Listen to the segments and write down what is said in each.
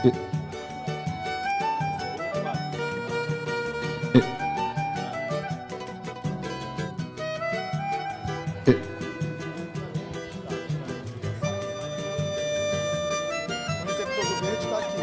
え、え、え、O receptor do verde está aqui.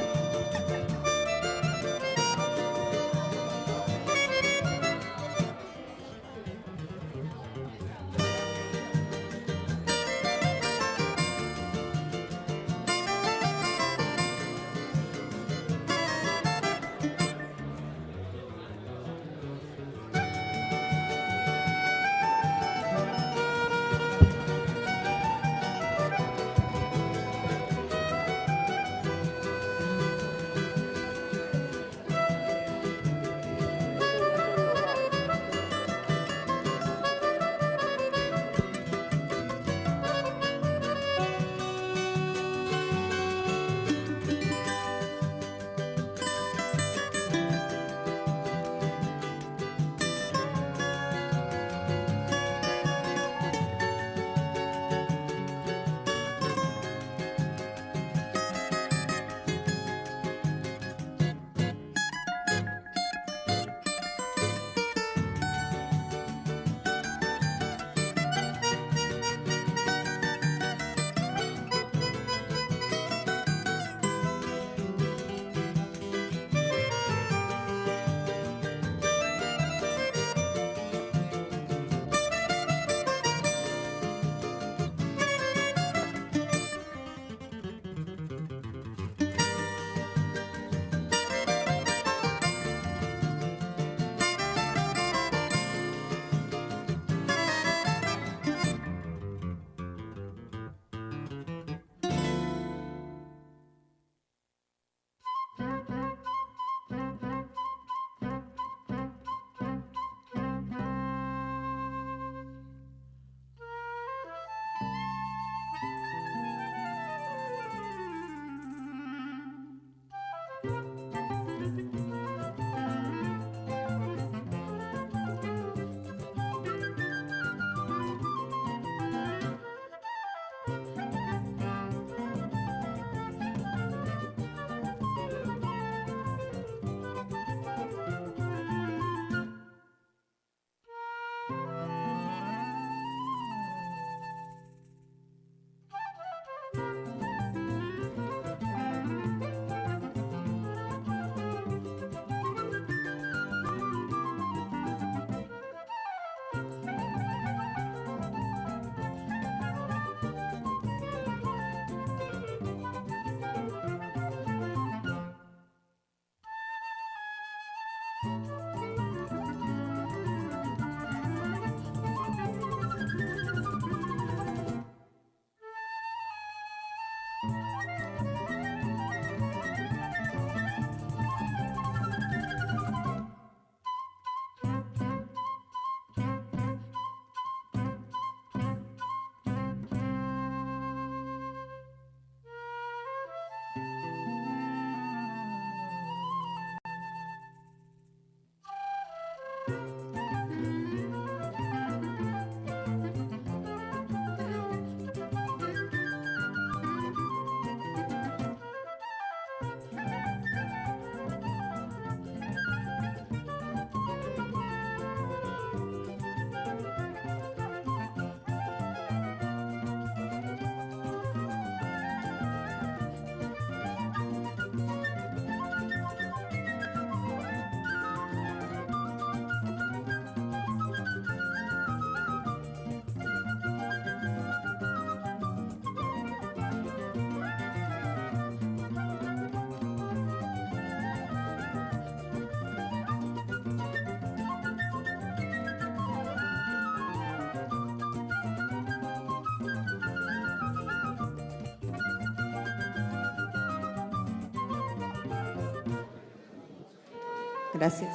Gracias.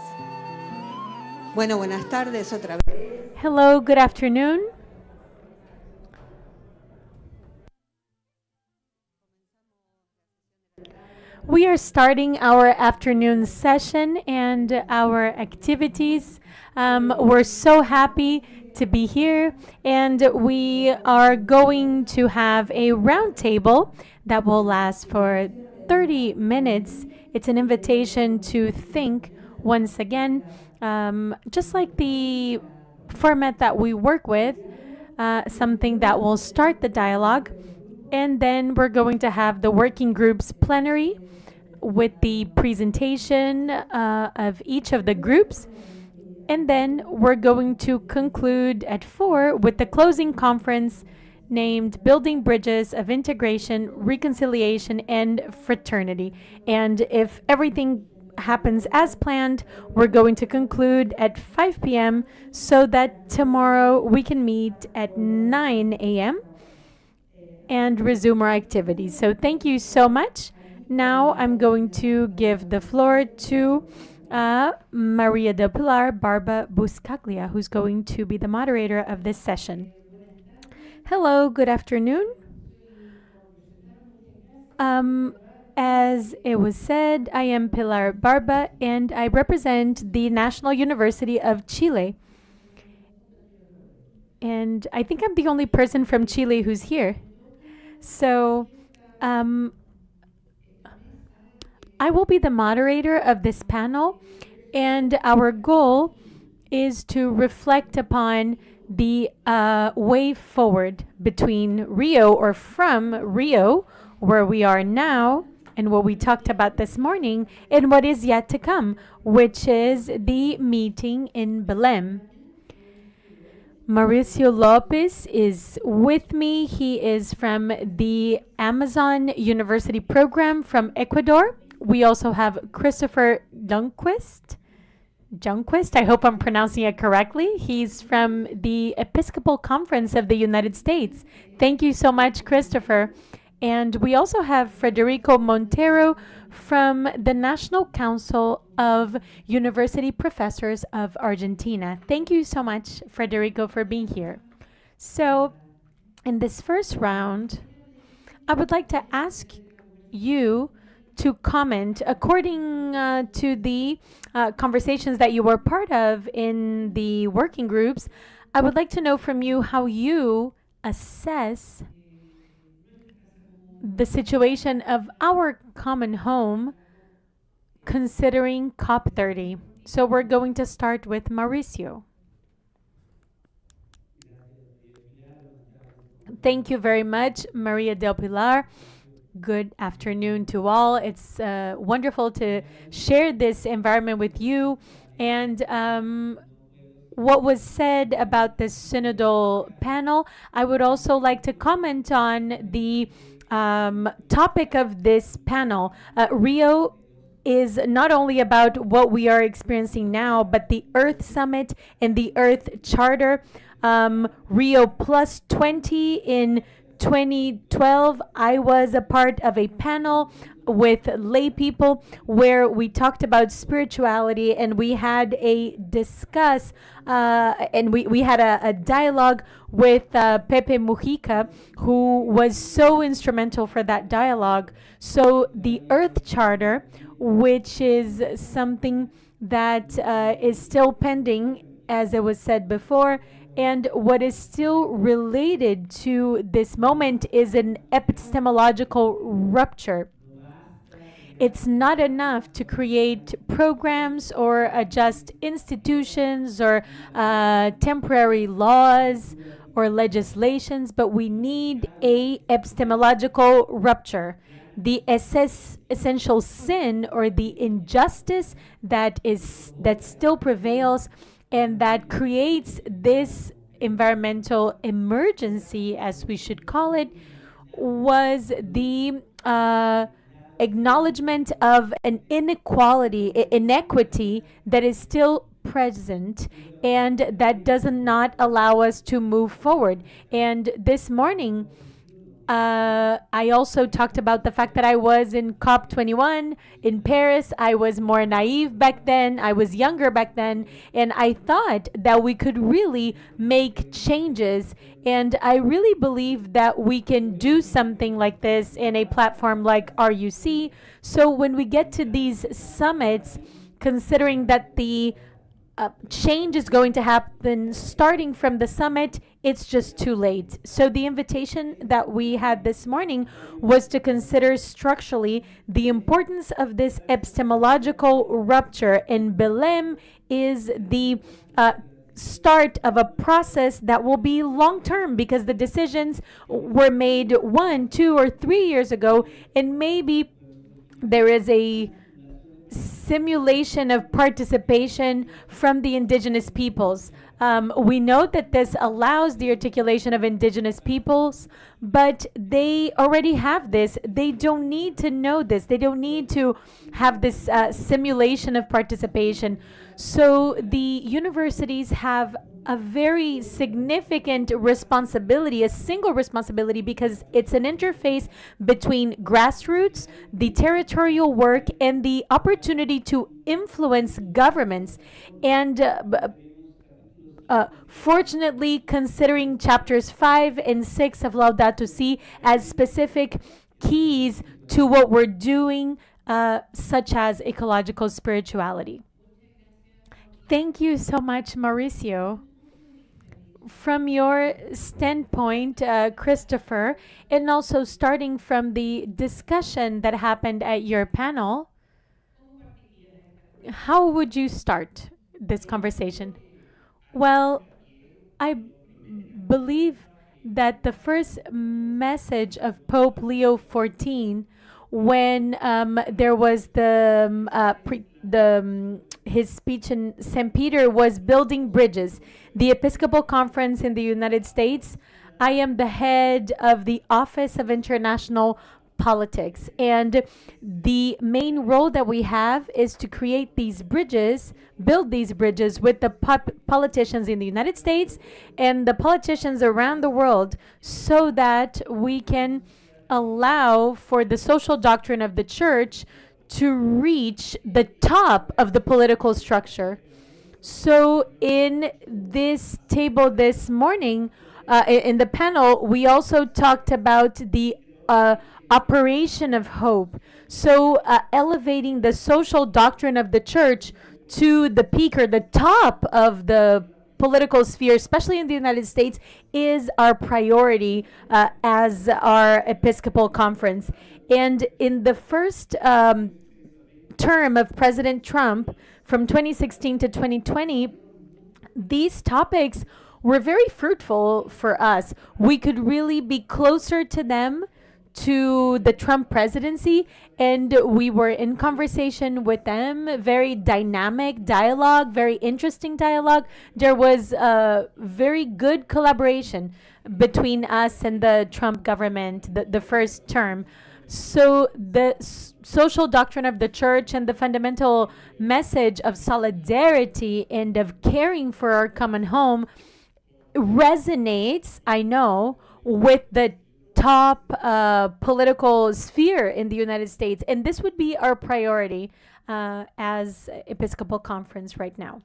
Bueno, buenas tardes otra vez. Hello, good afternoon. We are starting our afternoon session and our activities. We're so happy to be here, and we are going to have a round table that will last for 30 minutes. It's an invitation to think once again, just like the format that we work with, something that will start the dialogue. And then we're going to have the working groups plenary with the presentation of each of the groups. And then we're going to conclude at 4 with the closing conference named Building Bridges of Integration, Reconciliation, and Fraternity. And if everything happens as planned, we're going to conclude at 5 p.m. so that tomorrow we can meet at 9 a.m. and resume our activities. So thank you so much. Now I'm going to give the floor to Maria del Pilar Barba Buscaglia, who's going to be the moderator of this session. Hello, good afternoon. As it was said, I am Pilar Barba and I represent the National University of Chile. And I think I'm the only person from Chile who's here. So, I will be the moderator of this panel, and our goal is to reflect upon the way forward between Rio, or from Rio, where we are now, and what we talked about this morning, and what is yet to come, which is the meeting in Belem. Mauricio Lopez is with me. He is from the Amazon University program from Ecuador. We also have Christopher Junquist. I hope I'm pronouncing it correctly. He's from the Episcopal Conference of the United States. Thank you so much, Christopher. And we also have Federico Montero from the National Council of University Professors of Argentina. Thank you so much, Federico, for being here. So, in this first round, I would like to ask you to comment according to the conversations that you were part of in the working groups. I would like to know from you how you assess the situation of our common home considering COP30. So we're going to start with Mauricio. Thank you very much, Maria del Pilar. Good afternoon to all. It's wonderful to share this environment with you. And what was said about this synodal panel, I would also like to comment on the topic of this panel. Rio is not only about what we are experiencing now, but the Earth Summit and the Earth Charter. Rio Plus 20 in 2012, I was a part of a panel with lay people where we talked about spirituality, and we had a discuss and we had a dialogue with Pepe Mujica, who was so instrumental for that dialogue. So the Earth Charter, which is something that is still pending, as it was said before, and what is still related to this moment is an epistemological rupture. It's not enough to create programs or adjust institutions or temporary laws or legislations, but we need a epistemological rupture. The essential sin or the injustice that still prevails and that creates this environmental emergency, as we should call it, was the acknowledgement of an inequity that is still present and that does not allow us to move forward. And this morning, I also talked about the fact that I was in COP21 in Paris. I was more naive back then. I was younger back then. And I thought that we could really make changes. And I really believe that we can do something like this in a platform like RUC. So when we get to these summits, considering that the change is going to happen starting from the summit, it's just too late. So, the invitation that we had this morning was to consider structurally the importance of this epistemological rupture. And Belem is the start of a process that will be long term because the decisions were made 1, 2, or 3 years ago, and maybe there is a simulation of participation from the indigenous peoples. We know that this allows the articulation of indigenous peoples, but they already have this. They don't need to know this. They don't need to have this simulation of participation. So the universities have a very significant responsibility, a single responsibility, because it's an interface between grassroots, the territorial work, and the opportunity to influence governments. And fortunately, considering chapters 5 and 6 of Laudato Si as specific keys to what we're doing, such as ecological spirituality. Thank you so much, Mauricio. From your standpoint, Christopher, and also starting from the discussion that happened at your panel, how would you start this conversation? Well, I believe that the first message of Pope Leo XIV, when there was his speech in St. Peter, was building bridges. The Episcopal Conference in the United States, I am the head of the Office of International Politics, and the main role that we have is to create these bridges, build these bridges with the politicians in the United States and the politicians around the world, so that we can allow for the social doctrine of the church to reach the top of the political structure. So in this table this morning, in the panel, we also talked about the operation of hope. So elevating the social doctrine of the church to the peak or the top of the political sphere, especially in the United States, is our priority as our Episcopal Conference. And in the first term of President Trump from 2016 to 2020, these topics were very fruitful for us. We could really be closer to them, to the Trump presidency, and we were in conversation with them. Very dynamic dialogue, very interesting dialogue. There was a very good collaboration between us and the Trump government, the first term. So the social doctrine of the church and the fundamental message of solidarity and of caring for our common home resonates, I know, with the top political sphere in the United States. And this would be our priority as Episcopal Conference right now.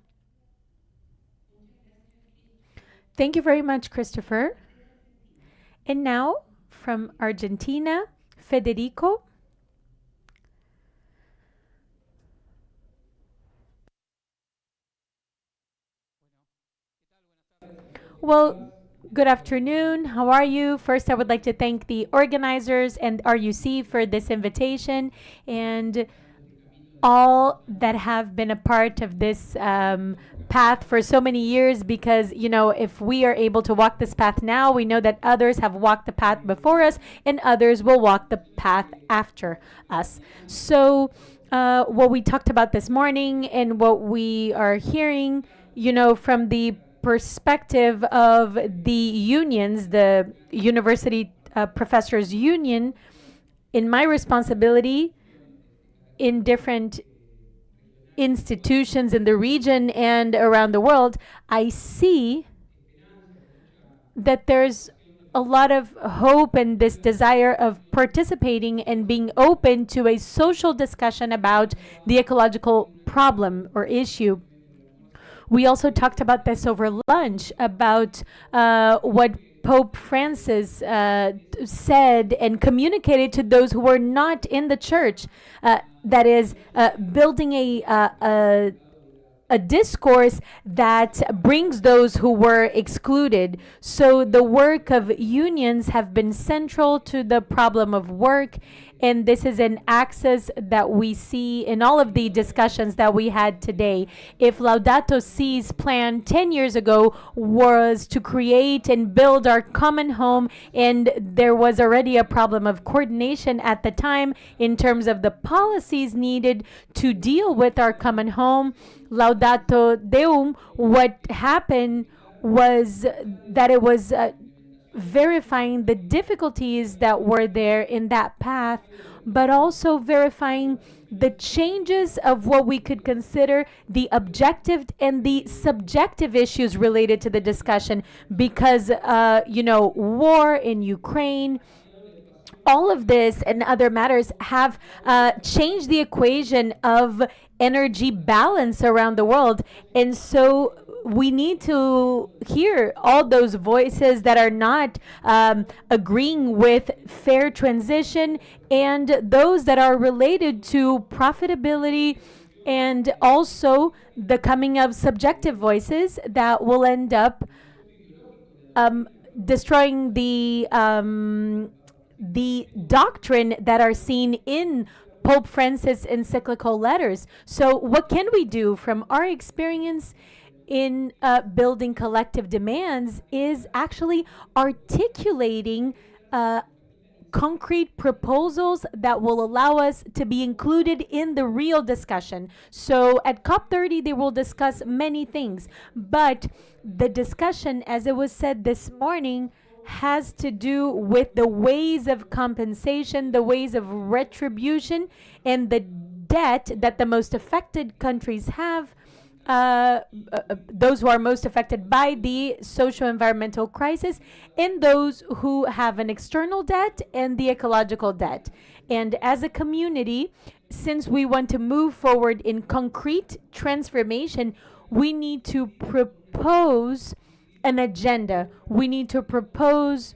Thank you very much, Christopher. And now from Argentina, Federico. Well, good afternoon. How are you? First, I would like to thank the organizers and RUC for this invitation and all that have been a part of this path for so many years, because, you know, if we are able to walk this path now, we know that others have walked the path before us and others will walk the path after us. So what we talked about this morning and what we are hearing, you know, from the perspective of the unions, the University Professors Union, in my responsibility in different institutions in the region and around the world, I see that there's a lot of hope and this desire of participating and being open to a social discussion about the ecological problem or issue. We also talked about this over lunch, about what Pope Francis said and communicated to those who were not in the church. That is, building a a discourse that brings those who were excluded. So the work of unions have been central to the problem of work, and this is an axis that we see in all of the discussions that we had today. If Laudato Si's plan 10 years ago was to create and build our common home, and there was already a problem of coordination at the time in terms of the policies needed to deal with our common home, Laudato Deum, what happened was that it was verifying the difficulties that were there in that path, but also verifying the changes of what we could consider the objective and the subjective issues related to the discussion. Because, war in Ukraine, all of this and other matters have changed the equation of energy balance around the world. And so we need to hear all those voices that are not agreeing with fair transition, and those that are related to profitability, and also the coming of subjective voices that will end up destroying the doctrine that are seen in Pope Francis' encyclical letters. So, what can we do from our experience in building collective demands is actually articulating concrete proposals that will allow us to be included in the real discussion. So at COP30, they will discuss many things, but the discussion, as it was said this morning, has to do with the ways of compensation, the ways of retribution, and the debt that the most affected countries have, those who are most affected by the socio-environmental crisis, and those who have an external debt and the ecological debt. And as a community, since we want to move forward in concrete transformation, we need to propose an agenda. We need to propose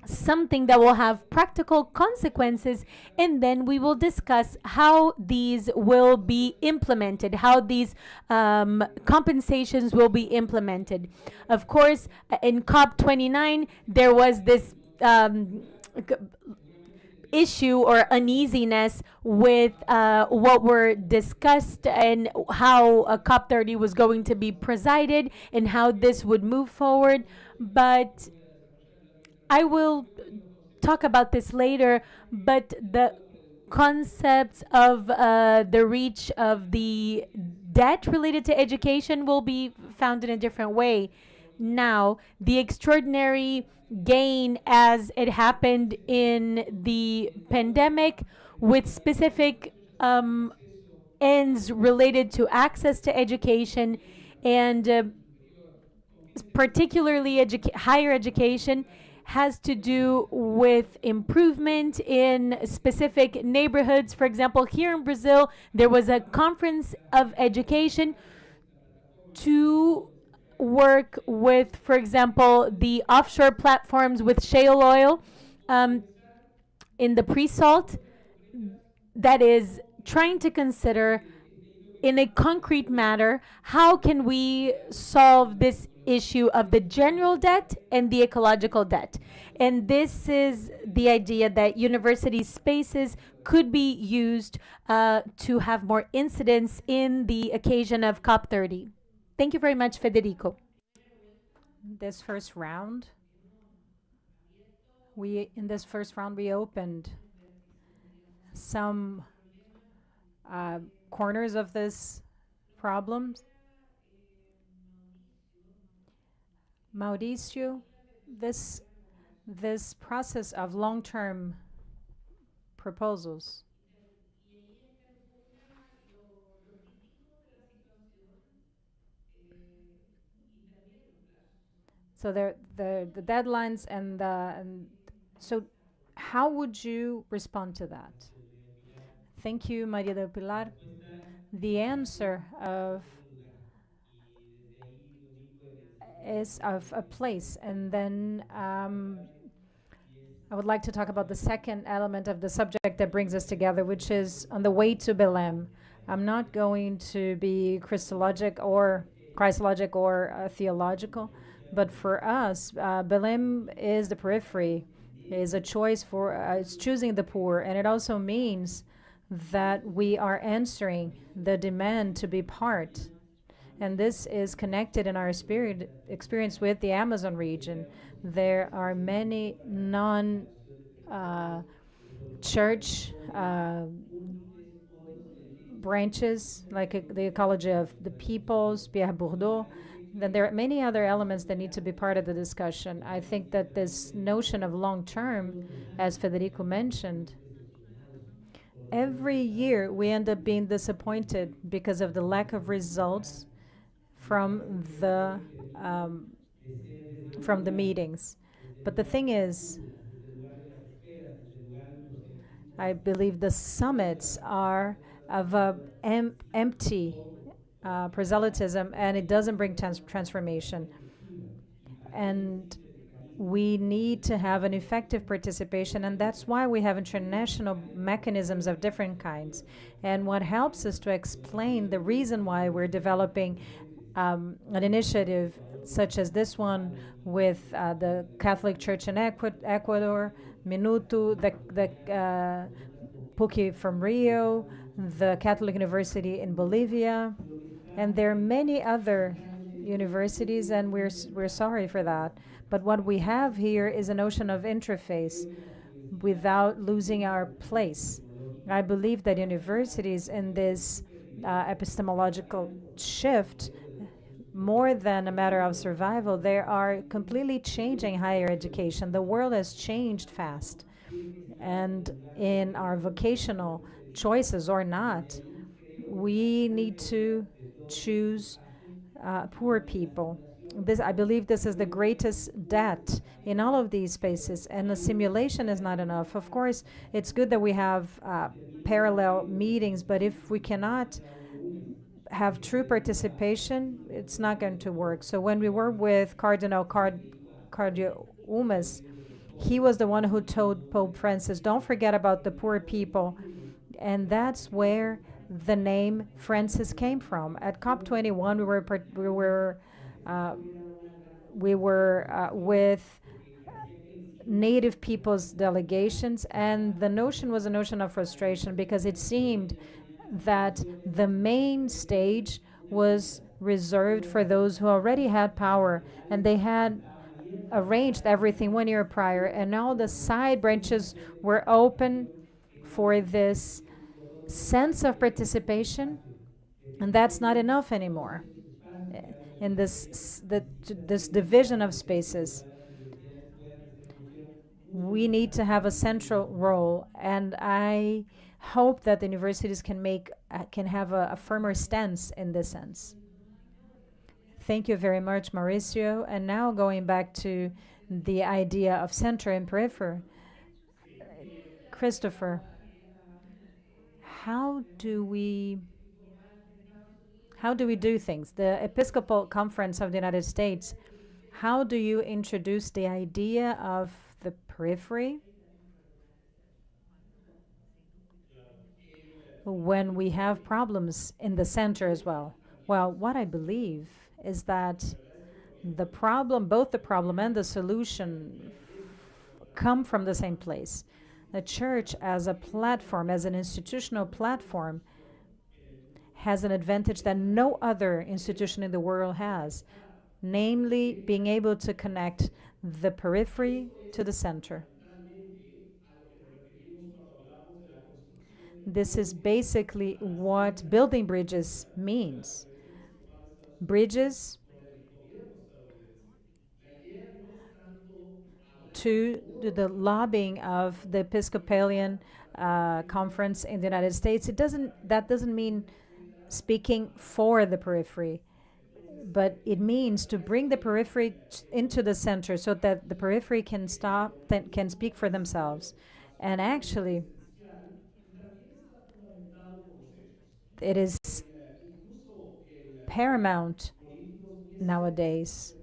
something that will have practical consequences, and then we will discuss how these will be implemented, how these compensations will be implemented. Of course, in COP29, there was this issue or uneasiness with what were discussed and how COP30 was going to be presided and how this would move forward. But I will talk about this later, but the concepts of the reach of the debt related to education will be found in a different way. Now, the extraordinary gain as it happened in the pandemic with specific ends related to access to education, and particularly higher education, has to do with improvement in specific neighborhoods. For example, here in Brazil, there was a conference of education to work with, for example, the offshore platforms with shale oil in the pre-salt, that is trying to consider in a concrete matter how can we solve this issue of the general debt and the ecological debt. And this is the idea that university spaces could be used to have more incidence in the occasion of COP30. Thank you very much, Federico. This first round, we opened some corners of this problem. Mauricio, this process of long-term proposals, so the deadlines and so how would you respond to that? Thank you, Maria del Pilar. The answer is of a place, and then I would like to talk about the second element of the subject that brings us together, which is on the way to Belem. I'm not going to be Christologic or theological, but for us, Belem is the periphery, is a choice for it's choosing the poor, and it also means that we are answering the demand to be part. And this is connected in our spirit experience with the Amazon region. There are many non uh, church branches, like the ecology of the peoples, Pierre Bourdieu. Then there are many other elements that need to be part of the discussion. I think that this notion of long term, as Federico mentioned, every year we end up being disappointed because of the lack of results from um, the meetings. But the thing is, I believe the summits are of a empty proselytism, and it doesn't bring transformation. And we need to have an effective participation, and that's why we have international mechanisms of different kinds. And what helps us to explain the reason why we're developing an initiative such as this one with the Catholic Church in Ecuador, Minuto, the PUC from Rio, the Catholic University in Bolivia, and there are many other universities, and we're sorry for that. But what we have here is a notion of interface without losing our place. I believe that universities in this epistemological shift, more than a matter of survival, they are completely changing higher education. The world has changed fast. And in our vocational choices or not, we need to choose poor people. I believe this is the greatest debt in all of these spaces, and the simulation is not enough. Of course, it's good that we have parallel meetings, but if we cannot have true participation, it's not going to work. So when we were with Cardinal Cardio Umas, he was the one who told Pope Francis, don't forget about the poor people. And that's where the name Francis came from. At COP21, we were with native peoples delegations, and the notion was a notion of frustration because it seemed that the main stage was reserved for those who already had power, and they had arranged everything 1 year prior, and now the side branches were open for this sense of participation, and that's not enough anymore in this division of spaces. We need to have a central role, and I hope that the universities can have a firmer stance in this sense. Thank you very much, Mauricio. And now going back to the idea of center and periphery, Christopher, how do we do things? The Episcopal Conference of the United States, how do you introduce the idea of the periphery when we have problems in the center as well? Well, what I believe is that both the problem and the solution come from the same place. The church as a platform, as an institutional platform, has an advantage that no other institution in the world has, namely being able to connect the periphery to the center. This is basically what building bridges means. Bridges to the lobbying of the Episcopalian conference in the United States. That doesn't mean speaking for the periphery, but it means to bring the periphery into the center so that the periphery can speak for themselves. And actually, it is paramount nowadays.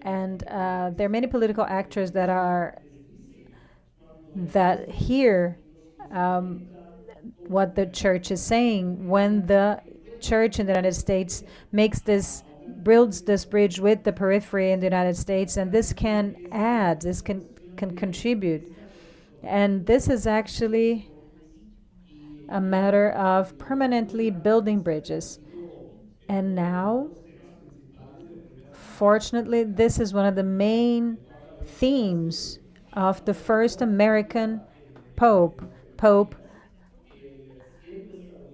And there are many political actors that here what the church is saying when the church in the United States builds this bridge with the periphery in the United States, and this can contribute. And this is actually a matter of permanently building bridges. And now, fortunately, this is one of the main themes of the first American Pope, Pope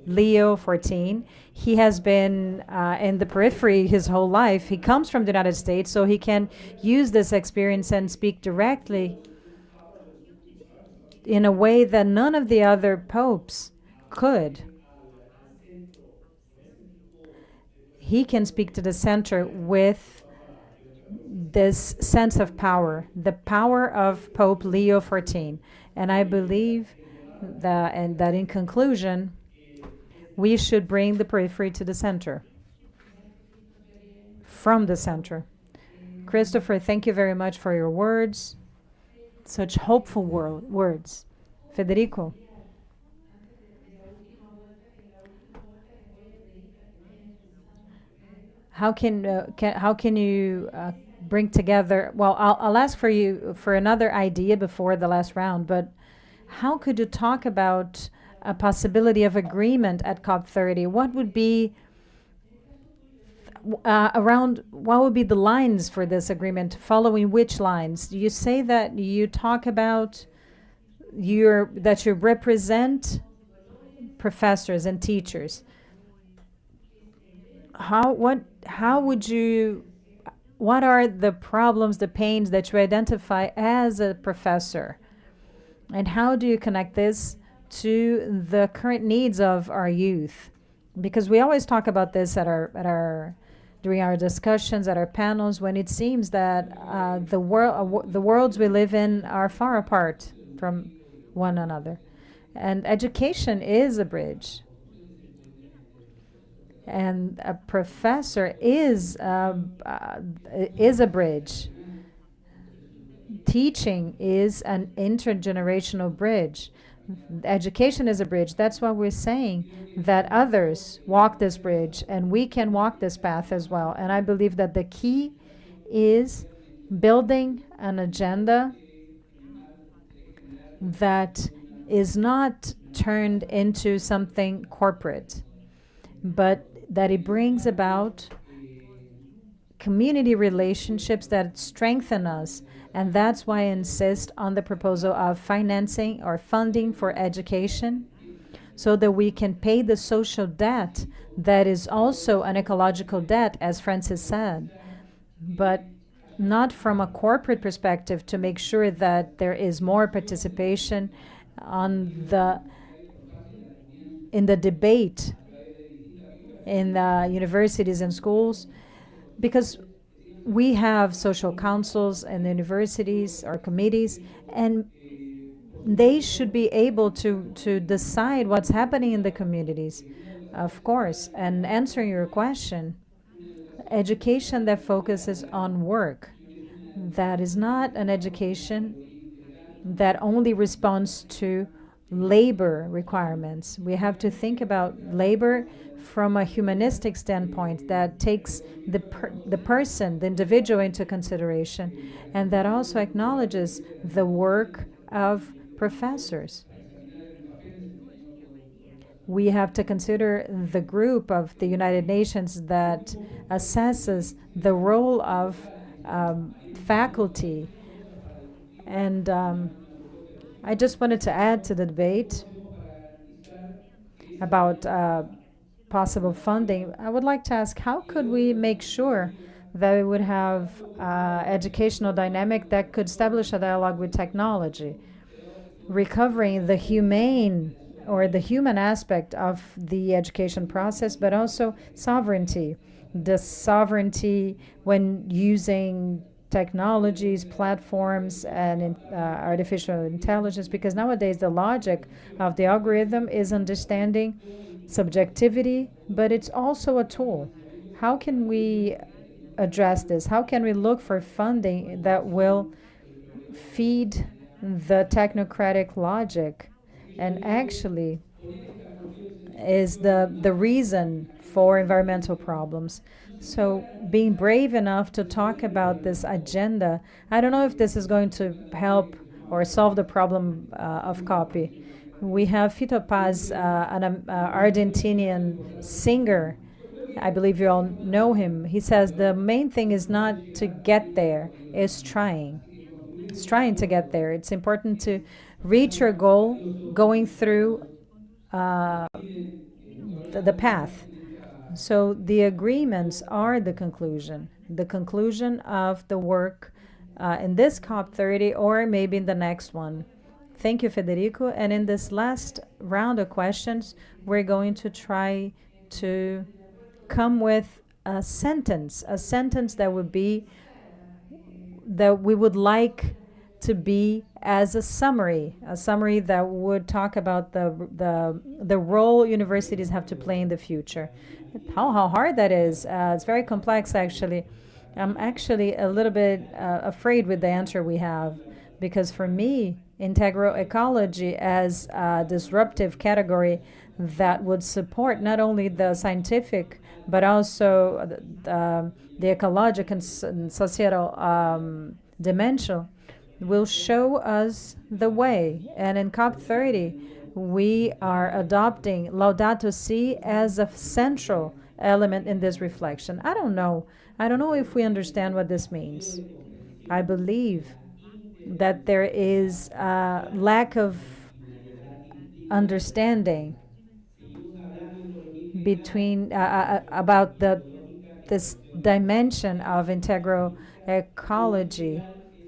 Leo XIV. He has been in the periphery his whole life. He comes from the United States, so he can use this experience and speak directly in a way that none of the other popes could. He can speak to the center with this sense of power, the power of Pope Leo XIV. And I believe that in conclusion, we should bring the periphery to the center, from the center. Christopher, thank you very much for your words, such hopeful words. Federico. How can you bring together? Well, I'll ask for you for another idea before the last round. But how could you talk about a possibility of agreement at COP30? What would be what would be the lines for this agreement? Following which lines? You say that you talk about that you represent professors and teachers. What are the problems, the pains that you identify as a professor? And how do you connect this to the current needs of our youth? Because we always talk about this during our discussions at our panels, when it seems that the worlds we live in are far apart from one another. And education is a bridge. And a professor is a bridge. Teaching is an intergenerational bridge. Education is a bridge. That's why we're saying that others walk this bridge, and we can walk this path as well. And I believe that the key is building an agenda that is not turned into something corporate, but that it brings about community relationships that strengthen us. And that's why I insist on the proposal of financing or funding for education, so that we can pay the social debt that is also an ecological debt, as Francis said, but not from a corporate perspective, to make sure that there is more participation in the debate in the universities and schools, because we have social councils and universities or committees, and they should be able to decide what's happening in the communities, of course. And answering your question, education that focuses on work, that is not an education that only responds to labor requirements. We have to think about labor from a humanistic standpoint that takes the person, the individual, into consideration, and that also acknowledges the work of professors. We have to consider the group of the United Nations that assesses the role of faculty. And I just wanted to add to the debate about possible funding. I would like to ask, how could we make sure that we would have educational dynamic that could establish a dialogue with technology, recovering the humane or the human aspect of the education process, but also sovereignty. The sovereignty when using technologies, platforms, and artificial intelligence, because nowadays the logic of the algorithm is understanding subjectivity, but it's also a tool. How can we address this? How can we look for funding that will feed the technocratic logic and actually is the reason for environmental problems. So being brave enough to talk about this agenda, I don't know if this is going to help or solve the problem of copy. We have Fito Paz, an Argentinian singer. I believe you all know him. He says the main thing is not to get there, is trying. It's trying to get there. It's important to reach your goal going through the path. So the agreements are the conclusion of the work in this COP30 or maybe in the next one. Thank you, Federico. And in this last round of questions, we're going to try to come with a sentence that would be that we would like to be as a summary that would talk about the role universities have to play in the future. How hard that is. It's very complex, actually. I'm actually a little bit afraid with the answer we have, because for me, integral ecology as a disruptive category that would support not only the scientific but also the ecological and societal dimension will show us the way. And in COP30, we are adopting Laudato Si as a central element in this reflection. I don't know. I don't know if we understand what this means. I believe that there is a lack of understanding between about this dimension of integral ecology.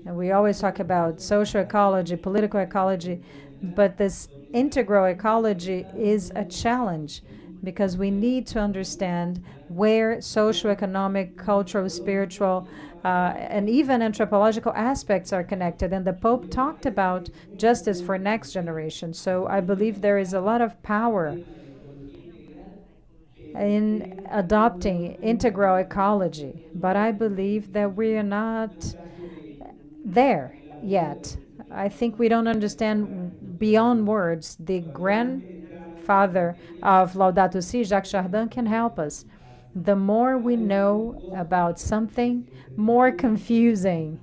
And we always talk about social ecology, political ecology, but this integral ecology is a challenge because we need to understand where socio-economic, cultural, spiritual, and even anthropological aspects are connected. And the Pope talked about justice for next generation. So I believe there is a lot of power in adopting integral ecology, but I believe that we are not there yet. I think we don't understand beyond words. The grandfather of Laudato Si, Jacques Chardin, can help us. The more we know about something, more confusing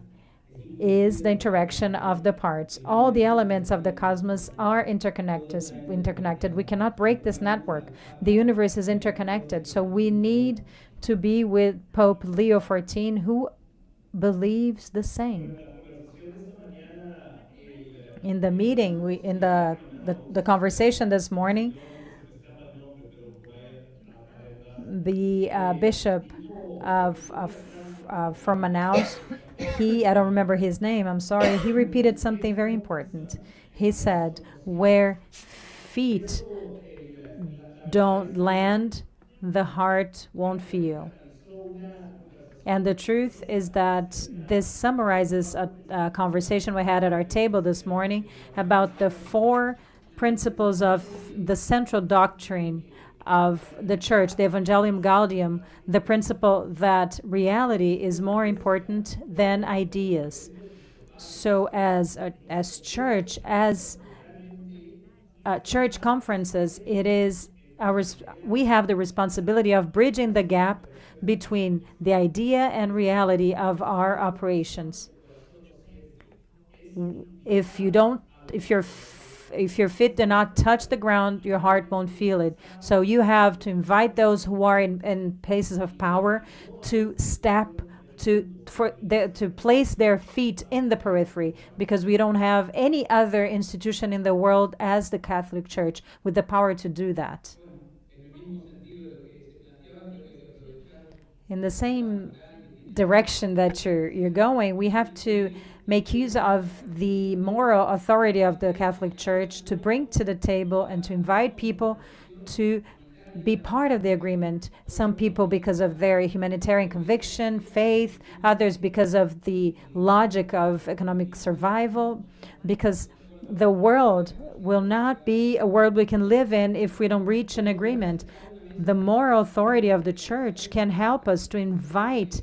is the interaction of the parts. All the elements of the cosmos are interconnected. We cannot break this network. The universe is interconnected. So we need to be with Pope Leo XIV, who believes the same. In the meeting, in the conversation this morning, the bishop from Manaus, I don't remember his name, I'm sorry, he repeated something very important. He said, where feet don't land, the heart won't feel. And the truth is that this summarizes a conversation we had at our table this morning about the 4 principles of the central doctrine of the church, the Evangelium Gaudium, the principle that reality is more important than ideas. So as church conferences, it is we have the responsibility of bridging the gap between the idea and reality of our operations. If your feet do not touch the ground, your heart won't feel it. So you have to invite those who are in places of power to to place their feet in the periphery, because we don't have any other institution in the world as the Catholic Church with the power to do that. In the same direction that you're going, we have to make use of the moral authority of the Catholic Church to bring to the table and to invite people to be part of the agreement. Some people because of their humanitarian conviction, faith, others because of the logic of economic survival, because the world will not be a world we can live in if we don't reach an agreement. The moral authority of the church can help us to invite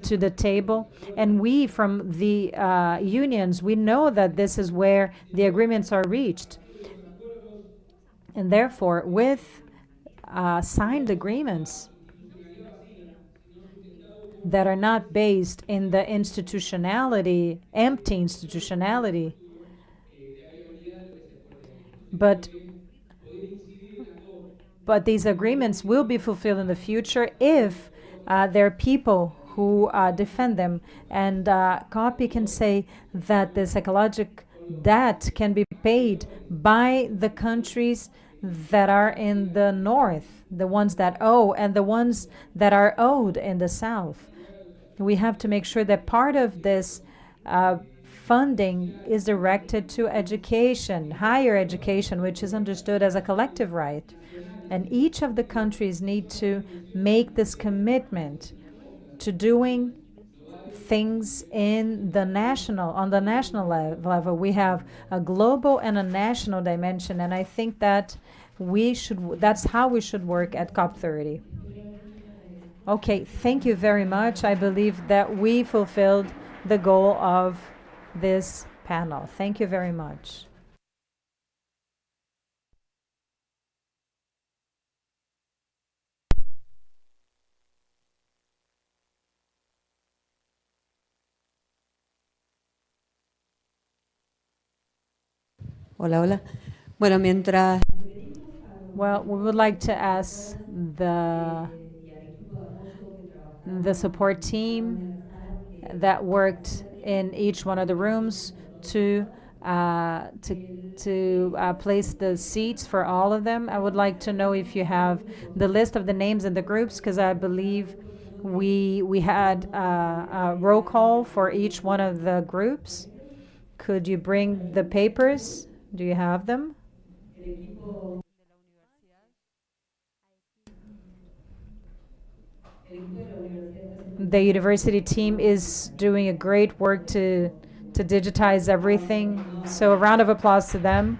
to the table, and we from the unions, we know that this is where the agreements are reached. And therefore, with signed agreements that are not based in the institutionality, empty institutionality, but these agreements will be fulfilled in the future if there are people who defend them. And COPI can say that the psychological debt can be paid by the countries that are in the north, the ones that owe, and the ones that are owed in the south. We have to make sure that part of this funding is directed to education, higher education, which is understood as a collective right. And each of the countries need to make this commitment to doing things on the national level. We have a global and a national dimension, and I think that that's how we should work at COP30. Okay, thank you very much. I believe that we fulfilled the goal of this panel. Thank you very much. Hola, hola. Bueno, mientras Well, we would like to ask the support team that worked in each one of the rooms to place the seats for all of them. I would like to know if you have the list of the names and the groups, because I believe we had a roll call for each one of the groups. Could you bring the papers? Do you have them? The university team is doing a great work to digitize everything. So a round of applause to them.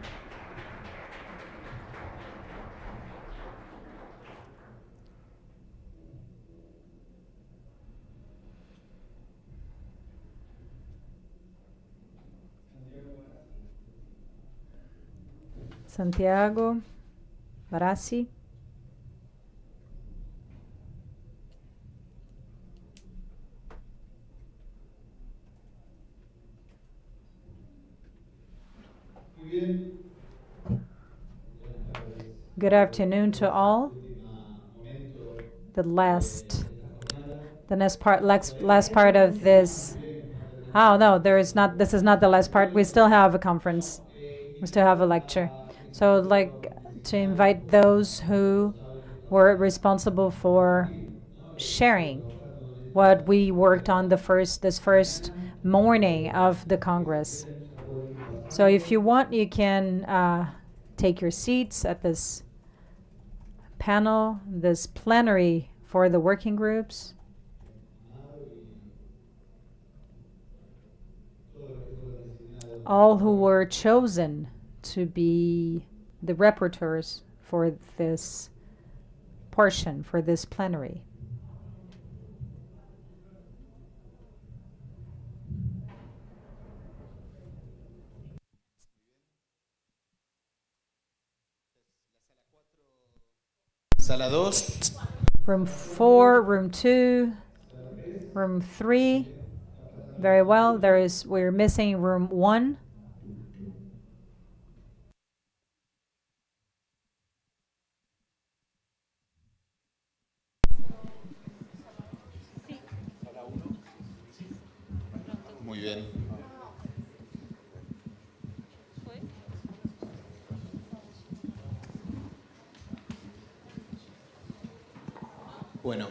Santiago Barassi. Good afternoon to all. The last part of this. Oh no, there is not. This is not the last part. We still have a conference. We still have a lecture. So I'd like to invite those who were responsible for sharing what we worked on this first morning of the Congress. So if you want, you can take your seats at this panel, this plenary for the working groups. All who were chosen to be the rapporteurs for this portion, for this plenary. Sala 2. Room 4, room 2, room 3. Very well. We're missing room 1. Muy bien. Bueno.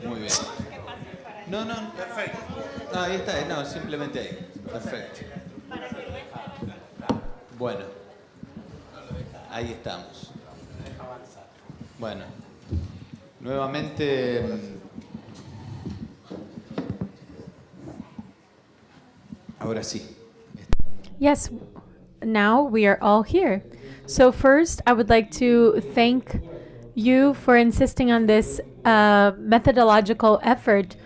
Muy bien. No, perfecto. No, ahí está, no, simplemente ahí. Perfecto. Bueno, ahí estamos. Bueno, nuevamente, ahora sí. Yes, now we are all here. So first, I would like to thank you for insisting on this methodological effort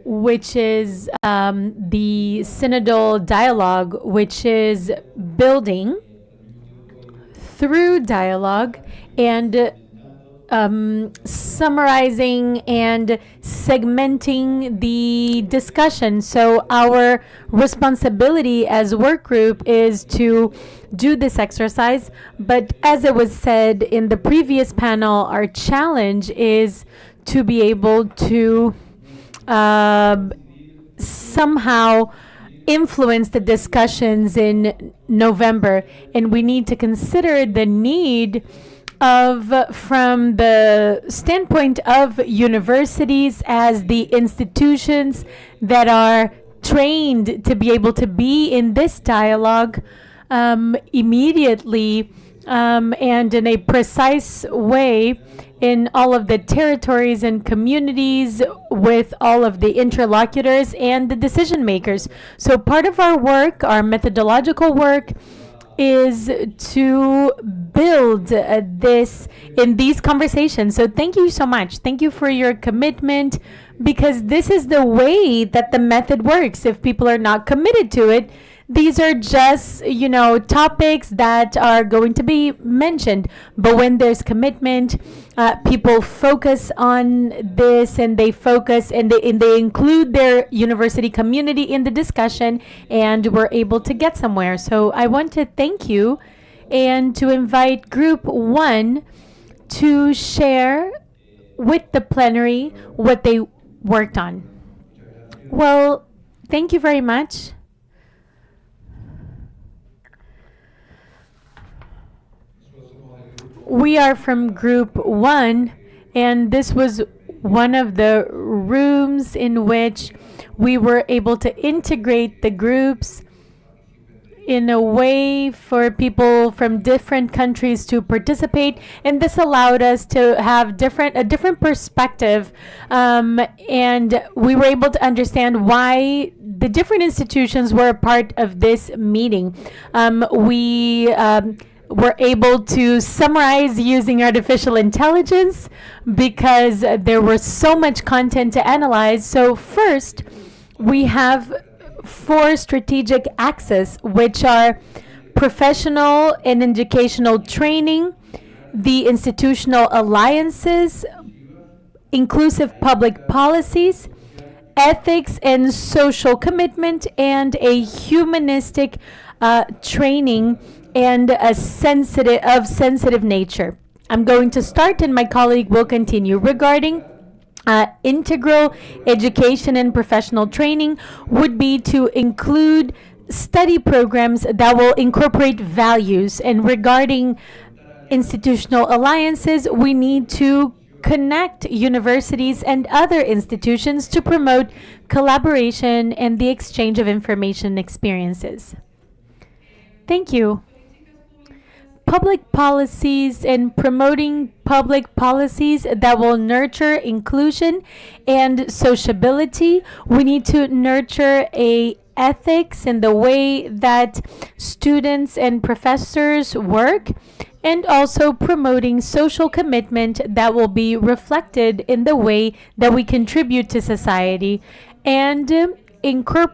which is the synodal dialogue, which is building through dialogue and summarizing and segmenting the discussion. So our responsibility as work group is to do this exercise. But as it was said in the previous panel, our challenge is to be able to somehow influence the discussions in November. And we need to consider the need of, from the standpoint of universities as the institutions that are trained to be able to be in this dialogue immediately and in a precise way in all of the territories and communities with all of the interlocutors and the decision makers. So part of our work, our methodological work, is to build this in these conversations. So thank you so much. Thank you for your commitment, because this is the way that the method works. If people are not committed to it, these are just, topics that are going to be mentioned. But when there's commitment, people focus on this, and they focus and they include their university community in the discussion, and we're able to get somewhere. So I want to thank you and to invite group 1 to share with the plenary what they worked on. Well, thank you very much. We are from group 1, and this was one of the rooms in which we were able to integrate the groups in a way for people from different countries to participate, and this allowed us to have a different perspective, and we were able to understand why the different institutions were a part of this meeting. We were able to summarize using artificial intelligence because there was so much content to analyze. So first, we have 4 strategic axes, which are professional and educational training, the institutional alliances, inclusive public policies, ethics and social commitment, and a humanistic training and a sensitive nature. I'm going to start, and my colleague will continue. Regarding integral education and professional training would be to include study programs that will incorporate values. And regarding institutional alliances, we need to connect universities and other institutions to promote collaboration and the exchange of information and experiences. Thank you. Public policies and promoting public policies that will nurture inclusion and sociability. We need to nurture a ethics in the way that students and professors work, and also promoting social commitment that will be reflected in the way that we contribute to society, and incorporate